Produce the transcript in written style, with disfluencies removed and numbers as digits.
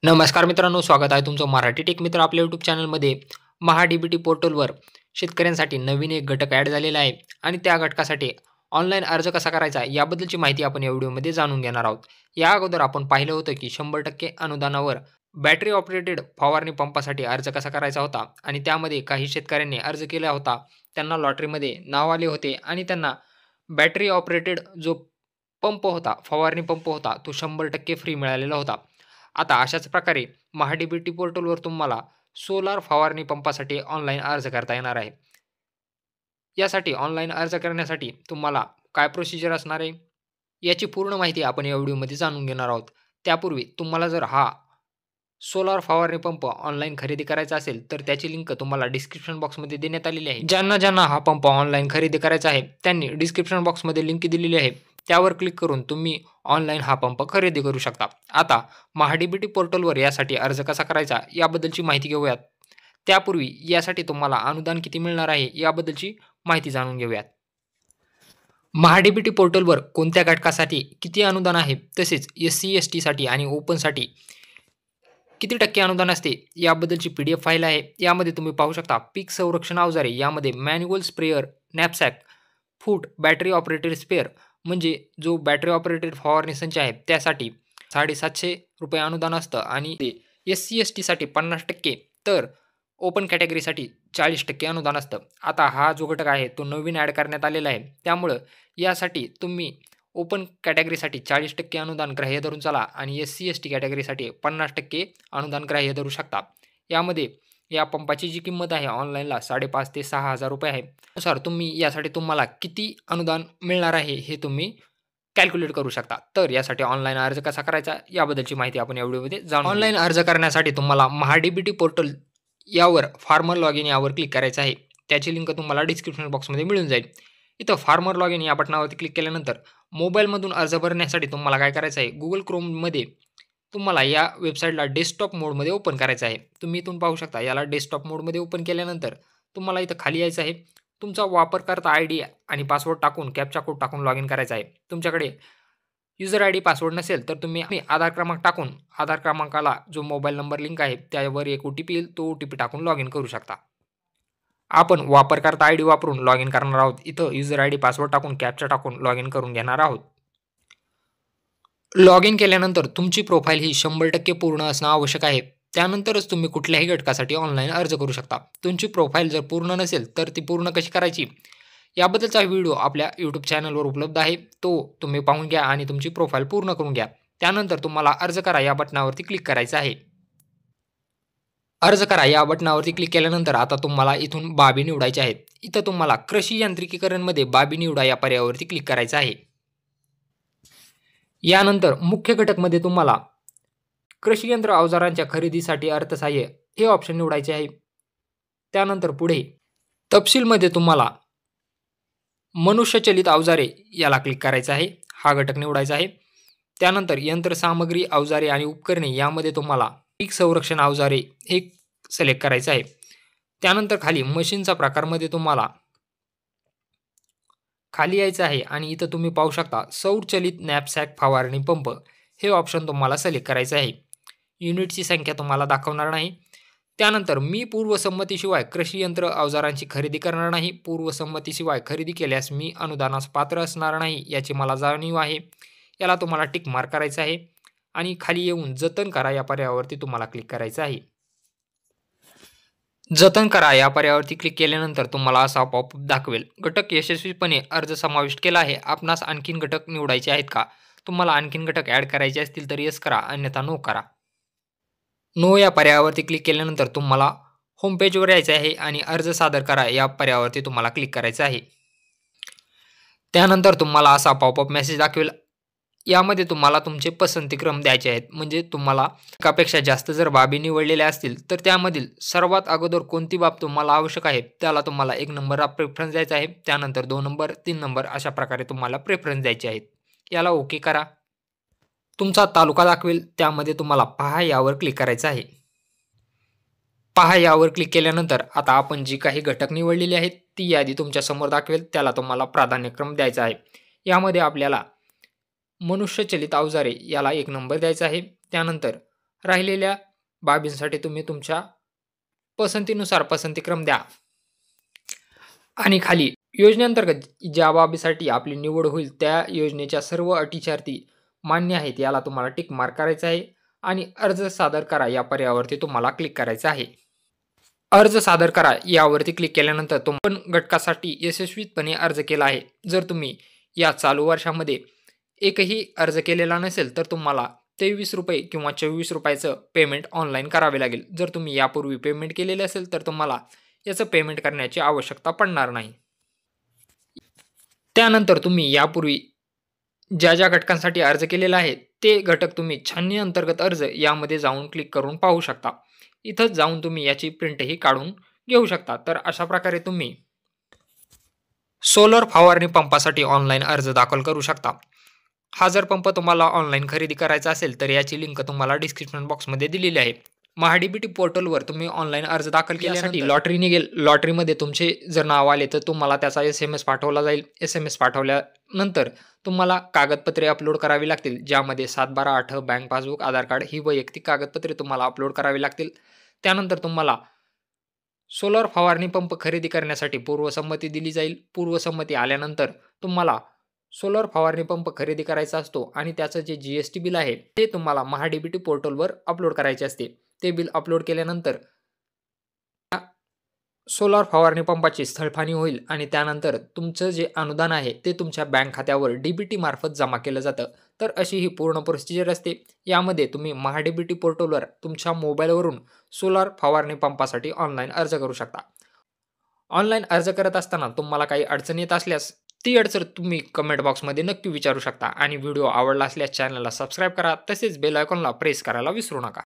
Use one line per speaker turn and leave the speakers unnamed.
नमस्कार मित्रांनो, स्वागत आहे तुमचं मराठी टेक मित्र आपल्या यूट्यूब चॅनलमध्ये. महा-डी-बी-टी पोर्टलवर शेतकऱ्यांसाठी नवीन एक घटक ॲड झालेला आहे आणि त्या घटकासाठी ऑनलाईन अर्ज कसा करायचा याबद्दलची माहिती आपण या व्हिडिओमध्ये जाणून घेणार आहोत. या अगोदर आपण पाहिलं होतं की 100% अनुदानावर बॅटरी ऑपरेटेड फवारणी पंपासाठी अर्ज कसा करायचा होता आणि त्यामध्ये काही शेतकऱ्यांनी अर्ज केला होता. त्यांना लॉटरीमध्ये नाव आले होते आणि त्यांना बॅटरी ऑपरेटेड जो पंप होता, फवारणी पंप होता, तो 100% फ्री मिळालेला होता. आता अशाच प्रकारे महा-डी-बी-टी पोर्टलवर तुम्हाला सोलार फवारणी पंपासाठी ऑनलाईन अर्ज करता येणार आहे. यासाठी ऑनलाईन अर्ज करण्यासाठी तुम्हाला काय प्रोसिजर असणार आहे, याची पूर्ण माहिती आपण या व्हिडिओमध्ये जाणून घेणार आहोत. त्यापूर्वी तुम्हाला जर हा सोलार फवारणी पंप ऑनलाईन खरेदी करायचा असेल, तर त्याची लिंक तुम्हाला डिस्क्रिप्शन बॉक्समध्ये देण्यात आलेली आहे. ज्यांना हा पंप ऑनलाईन खरेदी करायचा आहे, त्यांनी डिस्क्रिप्शन बॉक्समध्ये लिंक दिलेली आहे. त्यावर क्लिक करून तुम्ही ऑनलाईन हा पंप खरेदी करू शकता. आता महा-डी-बी-टी पोर्टलवर यासाठी अर्ज कसा करायचा याबद्दलची माहिती घेऊयात. त्यापूर्वी यासाठी तुम्हाला अनुदान किती मिळणार आहे याबद्दलची माहिती जाणून घेऊयात. महा-डी-बी-टी पोर्टलवर कोणत्या घटकासाठी किती अनुदान आहे, तसेच एस-सी, एस-टीसाठी आणि ओपनसाठी किती टक्के अनुदान असते याबद्दलची PDF फाईल आहे. यामध्ये तुम्ही पाहू शकता पीक संरक्षण अवजारे, यामध्ये मॅन्युअल स्प्रेअर, नॅपसॅक, फूट, बॅटरी ऑपरेटेड स्पेअर म्हणजे जो बॅटरी ऑपरेटेड फवारणी संच आहे त्यासाठी ₹750 अनुदान असतं आणि ते एस-सी, एस-टीसाठी 50% तर ओपन कॅटेगरीसाठी 40% अनुदान असतं. आता हा जो घटक आहे तो नवीन ॲड करण्यात आलेला आहे. त्यामुळं यासाठी तुम्ही ओपन कॅटेगरीसाठी 40% अनुदान ग्राह्य धरून चला आणि एस-सी, एस-टी कॅटेगरीसाठी 50% अनुदान ग्राह्य धरू शकता. यामध्ये या पंपाची जी किंमत आहे ऑनलाईनला ₹5,500 ते ₹6,000 आहे. त्यानुसार तुम्ही यासाठी तुम्हाला किती अनुदान मिळणार आहे हे तुम्ही कॅल्क्युलेट करू शकता. तर यासाठी ऑनलाईन अर्ज कसा करायचा याबद्दलची माहिती आपण या व्हिडिओमध्ये जाणून ऑनलाईन अर्ज करण्यासाठी तुम्हाला महा-डी-बी-टी पोर्टल यावर फार्मर लॉगिन यावर क्लिक करायचं आहे. त्याची लिंक तुम्हाला डिस्क्रिप्शन बॉक्समध्ये मिळून जाईल. इथं फार्मर लॉगिन या बटनावरती क्लिक केल्यानंतर मोबाईलमधून अर्ज भरण्यासाठी तुम्हाला काय करायचं आहे, Google Chromeमध्ये तुम्हाला या वेबसाईटला डेस्कटॉप मोडमध्ये ओपन करायचं आहे. तुम्ही इथून पाहू शकता याला डेस्कटॉप मोडमध्ये ओपन केल्यानंतर तुम्हाला इथं खाली यायचं आहे. तुमचा वापरकर्ता ID आणि पासवर्ड टाकून कॅप्चा कोड टाकून लॉगिन करायचा आहे. तुमच्याकडे युजर ID पासवर्ड नसेल तर तुम्ही आधार क्रमांक टाकून आधार क्रमांकाला जो मोबाईल नंबर लिंक आहे त्यावर एक OTP येईल, तो OTP टाकून लॉगिन करू शकता. आपण वापरकर्ता ID वापरून लॉगिन करणार आहोत. इथं युजर ID पासवर्ड टाकून कॅप्चा टाकून लॉगिन करून घेणार आहोत. लॉगिन केल्यानंतर तुमची प्रोफाईल ही 100% पूर्ण असणं आवश्यक आहे. त्यानंतरच तुम्ही कुठल्याही घटकासाठी ऑनलाईन अर्ज करू शकता. तुमची प्रोफाईल जर पूर्ण नसेल तर ती पूर्ण कशी करायची याबद्दलचा व्हिडिओ आपल्या यूट्यूब चॅनलवर उपलब्ध आहे. तो तुम्ही पाहून घ्या आणि तुमची प्रोफाईल पूर्ण करून घ्या. त्यानंतर तुम्हाला अर्ज करा या बटनावरती क्लिक करायचं आहे. अर्ज करा या बटनावरती क्लिक केल्यानंतर आता तुम्हाला इथून बाबी निवडायच्या आहेत. इथं तुम्हाला कृषी यांत्रिकीकरणमध्ये बाबी निवडा या पर्यायावरती क्लिक करायचं आहे. यानंतर मुख्य घटकमध्ये तुम्हाला कृषी यंत्र अवजारांच्या खरेदीसाठी अर्थसहाय्य हे ऑप्शन निवडायचे आहे. त्यानंतर पुढे तपशीलमध्ये तुम्हाला मनुष्यचलित अवजारे याला क्लिक करायचं आहे. हा घटक निवडायचा आहे. त्यानंतर यंत्रसामग्री, अवजारे आणि उपकरणे यामध्ये तुम्हाला पीक संरक्षण अवजारे हे सिलेक्ट करायचं आहे. त्यानंतर खाली मशीनचा प्रकारमध्ये तुम्हाला खाली यायचं आहे आणि इथं तुम्ही पाहू शकता सौरचलित नॅपसॅक फवारणी पंप हे ऑप्शन तुम्हाला सिलेक्ट करायचं आहे. युनिटची संख्या तुम्हाला दाखवणार नाही. त्यानंतर मी पूर्वसंमतीशिवाय कृषी यंत्र अवजारांची खरेदी करणार नाही. पूर्वसंमतीशिवाय खरेदी केल्यास मी अनुदानास पात्र असणार नाही याची मला जाणीव आहे. याला तुम्हाला टिक मार्क करायचं आहे आणि खाली येऊन जतन करा या पर्यायावरती तुम्हाला क्लिक करायचं आहे. जतन करा या पर्यायावरती क्लिक केल्यानंतर तुम्हाला असा पॉपअप दाखवेल. घटक यशस्वीपणे अर्ज समाविष्ट केला आहे. आपणास आणखीन घटक निवडायचे आहेत का? तुम्हाला आणखीन घटक ॲड करायचे असतील तर येस करा, अन्यथा नो करा. नो या पर्यायावरती क्लिक केल्यानंतर तुम्हाला होम पेजवर यायचं आहे आणि अर्ज सादर करा या पर्यायावरती तुम्हाला क्लिक करायचं आहे. त्यानंतर तुम्हाला असा पॉपअप मेसेज दाखवेल. यामध्ये तुम्हाला तुमचे पसंतीक्रम द्यायचे आहेत. म्हणजे तुम्हाला एकापेक्षा जास्त जर बाबी निवडलेल्या असतील तर त्यामधील सर्वात अगोदर कोणती बाब तुम्हाला आवश्यक आहे त्याला तुम्हाला 1 नंबर प्रेफरन्स द्यायचा आहे. त्यानंतर 2 नंबर, 3 नंबर अशा प्रकारे तुम्हाला प्रेफरन्स द्यायचे आहेत. याला ओके करा. तुमचा तालुका दाखवेल. त्यामध्ये तुम्हाला पहा यावर क्लिक करायचं आहे. पहा यावर क्लिक केल्यानंतर आता आपण जी काही घटक निवडलेली आहेत ती यादी तुमच्या समोर दाखवेल. त्याला तुम्हाला प्राधान्यक्रम द्यायचा आहे. यामध्ये आपल्याला मनुष्यचलित अवजारे याला 1 नंबर द्यायचा आहे. त्यानंतर राहिलेल्या बाबींसाठी तुम्ही तुमच्या पसंतीनुसार पसंतीक्रम द्या आणि खाली योजनेअंतर्गत ज्या बाबीसाठी आपली निवड होईल त्या योजनेच्या सर्व अटी शर्ती मान्य आहेत याला तुम्हाला टिक मार्क करायचं आहे आणि अर्ज सादर करा या पर्यायावरती तुम्हाला क्लिक करायचं आहे. अर्ज सादर करा यावरती क्लिक केल्यानंतर तुम्ही घटकासाठी यशस्वीपणे अर्ज केला आहे. जर तुम्ही या चालू वर्षामध्ये एकही अर्ज केलेला नसेल तर तुम्हाला ₹23 किंवा ₹24चं पेमेंट ऑनलाईन करावे लागेल. जर तुम्ही यापूर्वी पेमेंट केलेले असेल तर तुम्हाला याचं पेमेंट करण्याची आवश्यकता पडणार नाही. त्यानंतर तुम्ही यापूर्वी ज्या घटकांसाठी अर्ज केलेला आहे ते घटक तुम्ही छाननी अंतर्गत अर्ज यामध्ये जाऊन क्लिक करून पाहू शकता. इथं जाऊन तुम्ही याची प्रिंटही काढून घेऊ शकता. तर अशा प्रकारे तुम्ही सोलर फवारणी पंपासाठी ऑनलाईन अर्ज दाखल करू शकता. हा जर पंप तुम्हाला ऑनलाईन खरेदी करायचा असेल तर याची लिंक तुम्हाला डिस्क्रिप्शन बॉक्समध्ये दिलेली आहे. महाडीबीटी पोर्टलवर तुम्ही ऑनलाईन अर्ज दाखल केल्यासाठी लॉटरी निघेल. लॉटरीमध्ये तुमचे जर नाव आले तर तुम्हाला त्याचा SMS पाठवला जाईल. SMS पाठवल्यानंतर तुम्हाला कागदपत्रे अपलोड करावी लागतील, ज्यामध्ये 7/12, 8 बँक पासबुक, आधार कार्ड ही वैयक्तिक कागदपत्रे तुम्हाला अपलोड करावी लागतील. त्यानंतर तुम्हाला सोलर फवारणी पंप खरेदी करण्यासाठी पूर्वसंमती दिली जाईल. पूर्वसंमती आल्यानंतर तुम्हाला सोलर फवारणी पंप खरेदी करायचा असतो आणि त्याचं जे GST बिल आहे ते तुम्हाला महाडीबीटी पोर्टलवर अपलोड करायचे असते. ते बिल अपलोड केल्यानंतर सोलर फवारणी पंपाची स्थळफानी होईल आणि त्यानंतर तुमचं जे अनुदान आहे ते तुमच्या बँक खात्यावर DBT मार्फत जमा केलं जातं. तर अशी ही पूर्ण प्रोसिजर असते. यामध्ये तुम्ही महाडीबीटी पोर्टलवर तुमच्या मोबाईलवरून सोलर फवारणी पंपासाठी ऑनलाईन अर्ज करू शकता. ऑनलाईन अर्ज करत असताना तुम्हाला काही अडचण येत असल्यास ती अडचण तुम्ही कमेंट बॉक्समध्ये नक्की विचारू शकता आणि व्हिडिओ आवडला असल्यास चॅनलला सबस्क्राईब करा. तसेच बेल आयकॉनला प्रेस करायला विसरू नका.